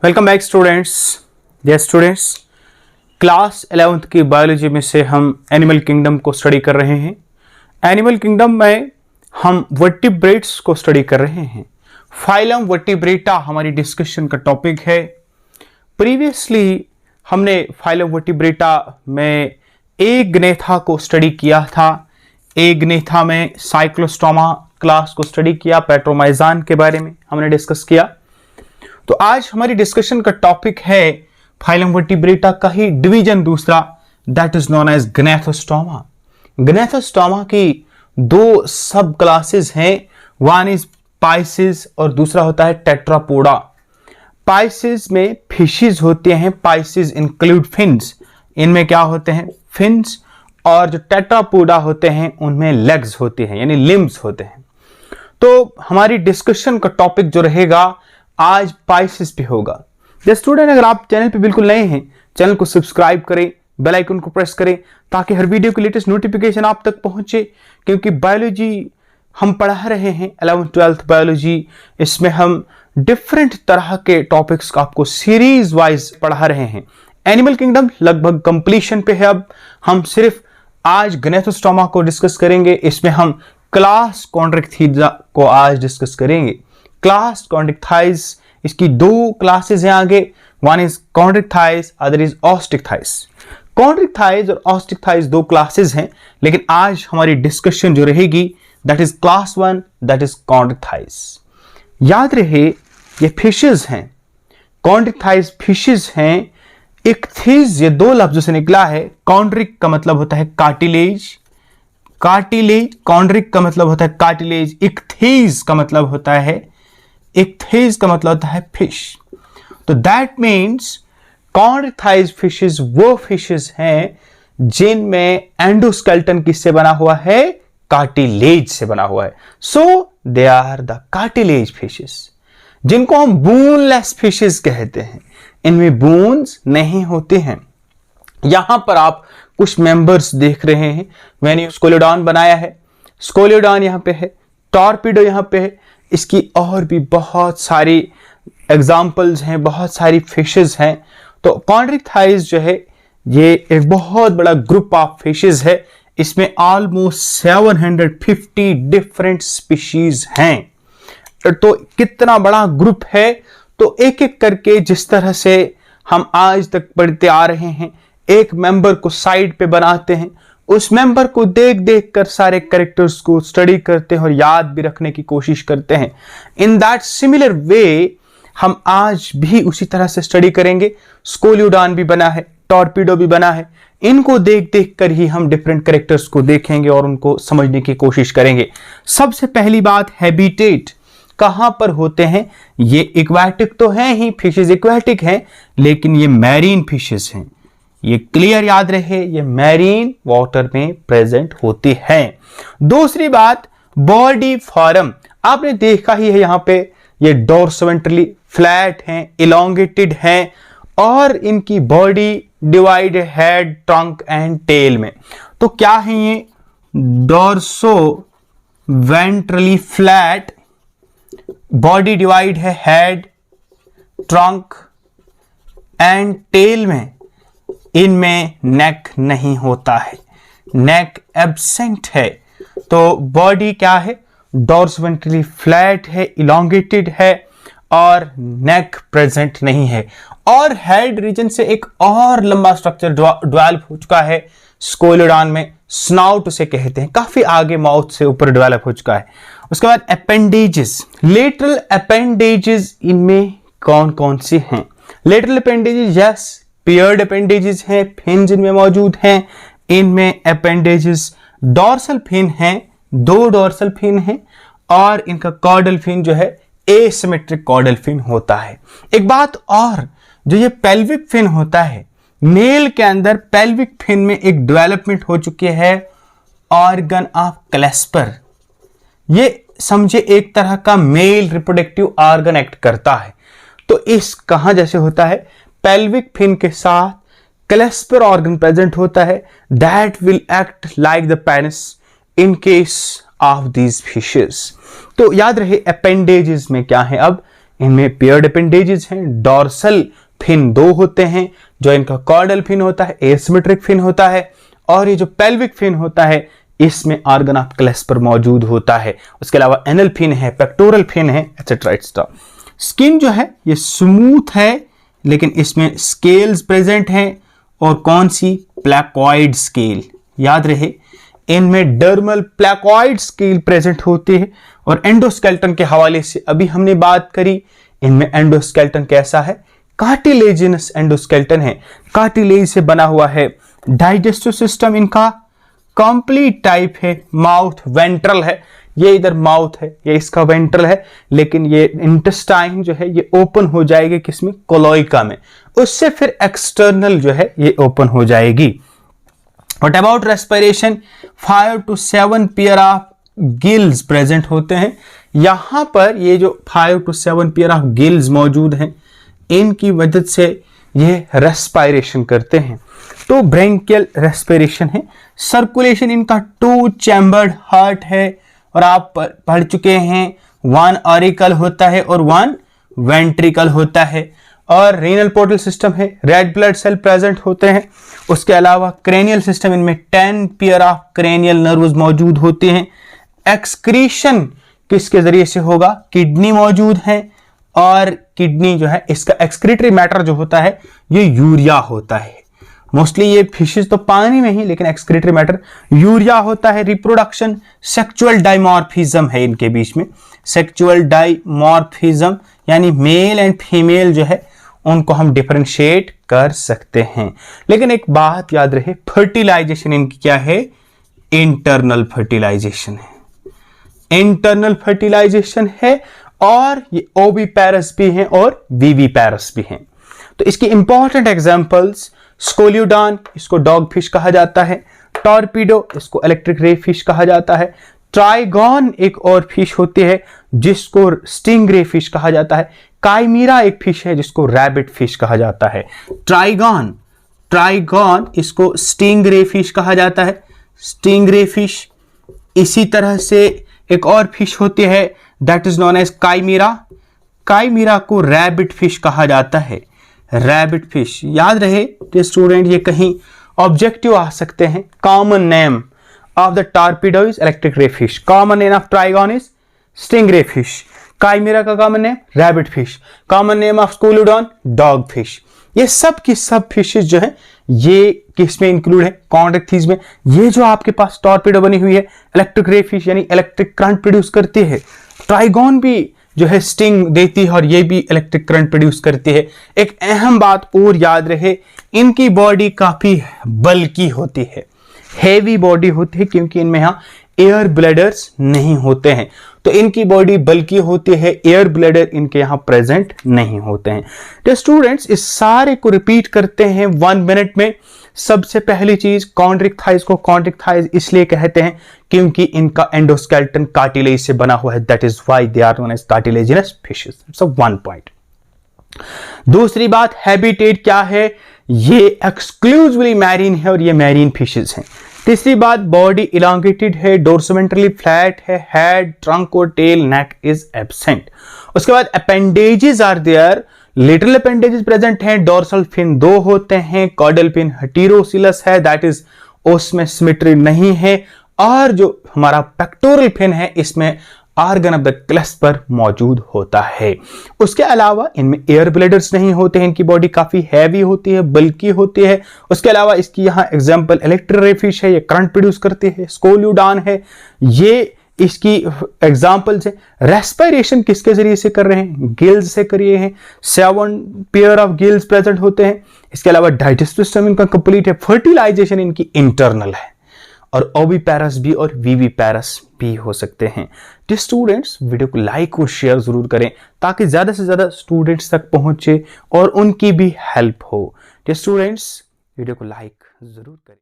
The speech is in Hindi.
Welcome back students. Yes students, class 11th की बायोलॉजी में से हम एनिमल किंगडम को स्टडी कर रहे हैं। एनिमल किंगडम में हम वर्टिब्रेट्स को स्टडी कर रहे हैं। फाइलम वर्टिब्रेटा हमारी डिस्कशन का टॉपिक है। प्रीवियसली हमने फाइलम वर्टिब्रेटा में एग्नेथा को स्टडी किया था। एग्नेथा में साइक्लोस्टोमा क्लास को स्टडी किया, पेट्रोमाइजान के बारे में हमने डिस्कस किया। तो आज हमारी डिस्कशन का टॉपिक है फाइलम वर्टिब्रेटा का ही डिवीजन दूसरा, दैट इज नोन एज ग्नेथोस्टोमा। ग्नेथोस्टोमा की दो सब क्लासेस हैं, वन इज पाइसिस और दूसरा होता है टेट्रापोडा। पाइसिस में फिशेस होते हैं, पाइसिस इंक्लूड फिन्स, इनमें क्या होते हैं फिन्स, और जो टेट्रापोडा होते हैं उनमें लेग्स होते हैं यानी लिम्स होते हैं। तो हमारी डिस्कशन का टॉपिक जो रहेगा आज पाइसिस पे होगा। जैसे स्टूडेंट, अगर आप चैनल पे बिल्कुल नए हैं, चैनल को सब्सक्राइब करें, बेल आइकन को प्रेस करें ताकि हर वीडियो की लेटेस्ट नोटिफिकेशन आप तक पहुंचे। क्योंकि बायोलॉजी हम पढ़ा रहे हैं 11th-12th बायोलॉजी, इसमें हम डिफरेंट तरह के टॉपिक्स का आपको सीरीज वाइज पढ़ा रहे हैं। एनिमल किंगडम लगभग कंप्लीशन पे है। अब हम सिर्फ आज ग्नेथोस्टोमा को डिस्कस करेंगे। इसमें हम क्लास कॉन्ड्रिक्थिजा को आज डिस्कस करेंगे। क्लास कॉन्ड्रिक्थाइज, इसकी दो क्लासेस हैं आगे, वन इज कॉन्ड्रिक्थाइज, अदर इज ऑस्टिक्थाइज। कॉन्ड्रिक्थाइज और ऑस्टिक्थाइज दो क्लासेस हैं, लेकिन आज हमारी डिस्कशन जो रहेगी that is class 1, that is Chondrichthyes. याद रहे ये फिशेस हैं, कॉन्ड्रिक्थाइज फिशेस हैं। इक्थीज ये दो लफ्जों से निकला है। कॉन्ड्रिक का मतलब होता है कार्टिलेज, कार्टिलेज, कॉन्ड्रिक का मतलब होता है कार्टिलेज, इक्थीज का मतलब होता है, इक्थीज का मतलब होता है फिश। तो दैट मीन्स कॉन्ड्रिक्थाइज फिशेस वो फिशेस हैं जिनमें एंडोस्केलेटन किससे बना हुआ है, कार्टिलेज से बना हुआ है। So they are the cartilage fishes, जिनको हम बोनलेस फिशेस कहते हैं। इनमें बोन्स नहीं होते हैं। यहां पर आप कुछ मेंबर्स देख रहे हैं। मैंने स्कोलियोडॉन बनाया है, स्कोलियोडॉन यहां पे है, टॉर्पीडो यहां पे है। इसकी और भी बहुत सारी एग्जाम्पल्स हैं, बहुत सारी फिशेस हैं। तो कॉन्ड्रिक्थाइज जो है ये एक बहुत बड़ा ग्रुप ऑफ फिशेस है। इसमें ऑलमोस्ट 750 डिफरेंट स्पीशीज हैं। तो कितना बड़ा ग्रुप है। तो एक एक करके जिस तरह से हम आज तक पढ़ते आ रहे हैं, एक मेंबर को साइड पे बनाते हैं, उस मेंबर को देख देख कर सारे कैरेक्टर्स को स्टडी करते हैं और याद भी रखने की कोशिश करते हैं। इन दैट सिमिलर वे हम आज भी उसी तरह से स्टडी करेंगे। स्कोलियोडॉन भी बना है, टॉर्पीडो भी बना है। इनको देख देख कर ही हम डिफरेंट कैरेक्टर्स को देखेंगे और उनको समझने की कोशिश करेंगे। सबसे पहली बात, हैबिटेट कहां पर होते हैं। ये एक्वाटिक तो हैं ही, फिशेस एक्वाटिक हैं, लेकिन ये मैरीन फिशेस हैं। ये क्लियर याद रहे, ये मैरीन वाटर में प्रेजेंट होती हैं। दूसरी बात, बॉडी फॉर्म आपने देखा ही है। यहां पे ये डोर्सोवेंट्रली फ्लैट हैं, इलोंगेटेड हैं, और इनकी body divide head, trunk and tail में। तो क्या है ये, dorsoventrally flat, body divide है हेड, ट्रंक एंड टेल में। इनमें नेक नहीं होता है, नेक एब्सेंट है। तो बॉडी क्या है, डोर्सोवेंट्रली फ्लैट है, इलोंगेटेड है, और नेक प्रेजेंट नहीं है। और हेड रीजन से एक और लंबा स्ट्रक्चर डेवलप हो चुका है स्कोलियोडॉन में, स्नाउट उसे कहते हैं, काफी आगे माउथ से ऊपर डेवलप हो चुका है। उसके बाद अपेंडेजेस, लेटरल अपेंडेजेस इनमें कौन कौन से हैं। Lateral appendages, yes, paired appendages हैं, फिन्स इनमें मौजूद हैं। इनमें अपेंडेजेस डॉर्सल फिन हैं, दो डॉर्सल फिन हैं, और इनका कॉर्डल फिन जो है एसिमेट्रिक कॉर्डल फिन होता है। एक बात और, जो ये पेल्विक फिन होता है, मेल के अंदर पेल्विक फिन में एक डेवलपमेंट हो चुकी है ऑर्गन ऑफ क्लेस्पर। ये समझे एक तरह का मेल रिप्रोडक्टिव ऑर्गन एक्ट करता है। तो इस कहां जैसे होता है, पेल्विक फिन के साथ क्लेस्पर ऑर्गन प्रेजेंट होता है, that will act like the penis in case of these fishes. तो याद रहे अपेंडेजेस में क्या है, अब इनमें पेयर्ड अपेंडेजेस हैं। डॉर्सल फिन 2 होते हैं, जो इनका कॉर्डल फिन होता है, एसिमेट्रिक फिन होता है, और ये जो पेल्विक फिन होता है इसमें ऑर्गन ऑफ क्लेस्पर मौजूद होता है। उसके अलावा एनल फिन है, पेक्टोरल फिन है, एटसेट्रा एटसेट्रा। स्किन जो है ये स्मूथ है, लेकिन इसमें स्केल्स प्रेजेंट हैं, और कौन सी? प्लैकॉइड स्केल। याद रहे, इनमें डर्मल प्लैकॉइड स्केल प्रेजेंट होती है। और एंडोस्केलेटन के हवाले से अभी हमने बात करी, इनमें एंडोस्केलेटन कैसा है? कार्टिलेजिनस एंडोस्केलेटन है, कार्टिलेज से बना हुआ है। डाइजेस्टिव सिस्टम इनका कंप्लीट टाइप है, माउथ वेंट्रल है, ये इधर माउथ है, ये इसका वेंट्रल है, लेकिन ये इंटेस्टाइन जो है ये ओपन हो जाएगी किसमें? कोलोइका में, उससे फिर एक्सटर्नल जो है ये ओपन हो जाएगी। What about respiration? 5 to 7 pair of gills present होते हैं। यहां पर ये जो 5 to 7 पेयर ऑफ गिल्स मौजूद हैं, इनकी मदद से ये रेस्पिरेशन करते हैं। तो ब्रेंकियल रेस्पिरेशन है। सर्कुलेशन इनका 2 चैम्बर्ड हार्ट है, और आप पढ़ चुके हैं 1 ऑरिकल होता है और 1 वेंट्रिकल होता है। और रीनल पोर्टल सिस्टम है, रेड ब्लड सेल प्रेजेंट होते हैं। उसके अलावा क्रेनियल सिस्टम, इनमें 10 पेयर ऑफ क्रेनियल नर्व्स मौजूद होते हैं। एक्सक्रीशन किसके जरिए से होगा? किडनी मौजूद है, और किडनी जो है इसका एक्सक्रीटरी मैटर जो होता है ये यूरिया होता है। मोस्टली ये फिशेस तो पानी में ही, लेकिन एक्सक्रीटरी मैटर यूरिया होता है। रिप्रोडक्शन, सेक्सुअल डाइमॉर्फिज्म है इनके बीच में, सेक्सुअल डाइमॉर्फिज्म यानी मेल एंड फीमेल जो है उनको हम डिफरेंशिएट कर सकते हैं। लेकिन एक बात याद रहे, फर्टिलाइजेशन इनकी क्या है? इंटरनल फर्टिलाइजेशन है, इंटरनल फर्टिलाइजेशन है। और ये ओविपेरस भी हैं और विविपेरस भी हैं। तो इसकी इंपॉर्टेंट एग्जांपल्स, स्कोलियोडॉन, इसको डॉग फिश कहा जाता है। टॉर्पीडो, इसको इलेक्ट्रिक रे फिश कहा जाता है। ट्राइगॉन एक और फिश होती है जिसको स्टिंगरे फिश कहा जाता है। काइमीरा एक फिश है जिसको रैबिट फिश कहा जाता है। ट्राइगॉन इसको स्टिंगरे फिश कहा जाता है, स्टिंगरे फिश। इसी तरह से एक और फिश होती है दैट इज नोन एज काइमीरा, काइमीरा को रैबिट फिश कहा जाता है, रैबिट फिश। याद रहे स्टूडेंट, ये कहीं ऑब्जेक्टिव आ सकते हैं। Common name of the torpedo is electric ray fish, common name of trygon is stingray fish, chimaera का common name rabbit fish, common name of scoliodon dog fish. ये सब की सब फिशेस जो है ये किस में इंक्लूड है? कॉन्ड्रेक्थीज में। ये जो आपके पास टॉर्पीडो बनी हुई है इलेक्ट्रिक रे फिश यानी इलेक्ट्रिक करंट प्रोड्यूस करती है। ट्राइगॉन भी जो है स्टिंग देती है और ये भी इलेक्ट्रिक करंट प्रोड्यूस करती है। एक अहम बात और याद रहे, इनकी बॉडी काफी बल्की होती है, हेवी बॉडी होती है, क्योंकि इनमें यहां एयर ब्लैडर्स नहीं होते हैं। तो इनकी बॉडी बल्की होती है, एयर ब्लैडर इनके यहां प्रेजेंट नहीं होते हैं। तो स्टूडेंट्स इस सारे को रिपीट करते हैं 1 मिनट में। सबसे पहली चीज, कॉन्ड्रिक थाइज को कॉन्ड्रिक थाइज इसलिए कहते हैं क्योंकि इनका एंडोस्केलेटन कार्टिलेज से बना हुआ है, that is why they are known as cartilaginous fishes. It's a 1 point. दूसरी बात, हैबिटेट क्या है? ये एक्सक्लूसिवली मैरीन है और ये मैरीन फिशेस हैं। तीसरी बात, बॉडी इलांगेटेड है, डोर्सोवेंट्रली फ्लैट है, हेड, ट्रंक और टेल, नेक इज एब्सेंट। उसके बाद appendages are there, little appendages present हैं, डोर्सल फिन 2 होते हैं, कॉर्डल फिन हेटेरोसिलस है, दैट इज उसमें सिमेट्री नहीं है, और जो हमारा पेक्टोरल फिन है इसमें ऑर्गन ऑफ द क्लेस्पर मौजूद होता है। उसके अलावा इनमें एयर ब्लैडर्स नहीं होते हैं, इनकी बॉडी काफी हैवी होती है, बल्की होती है। उसके अलावा इसकी यहाँ एग्जांपल इलेक्ट्रिक रे फिश है, ये करंट प्रोड्यूस करती है। स्कोलियोडॉन है, ये इसकी एग्जांपल्स है। रेस्पिरेशन किसके जरिए से कर रहे हैं? गिल्स से कर रहे हैं, 7 पेयर ऑफ गिल्स प्रेजेंट होते हैं। इसके अलावा डाइजेस्टिव सिस्टम इनका कंप्लीट है। फर्टिलाइजेशन इनकी इंटरनल है, और ओविपेरस भी और विविपेरस भी हो सकते हैं। तो स्टूडेंट्स वीडियो को लाइक और शेयर जरूर करें ताकि ज्यादा से ज्यादा स्टूडेंट्स तक पहुंचे और उनकी भी हेल्प हो। तो स्टूडेंट्स वीडियो को लाइक जरूर करें।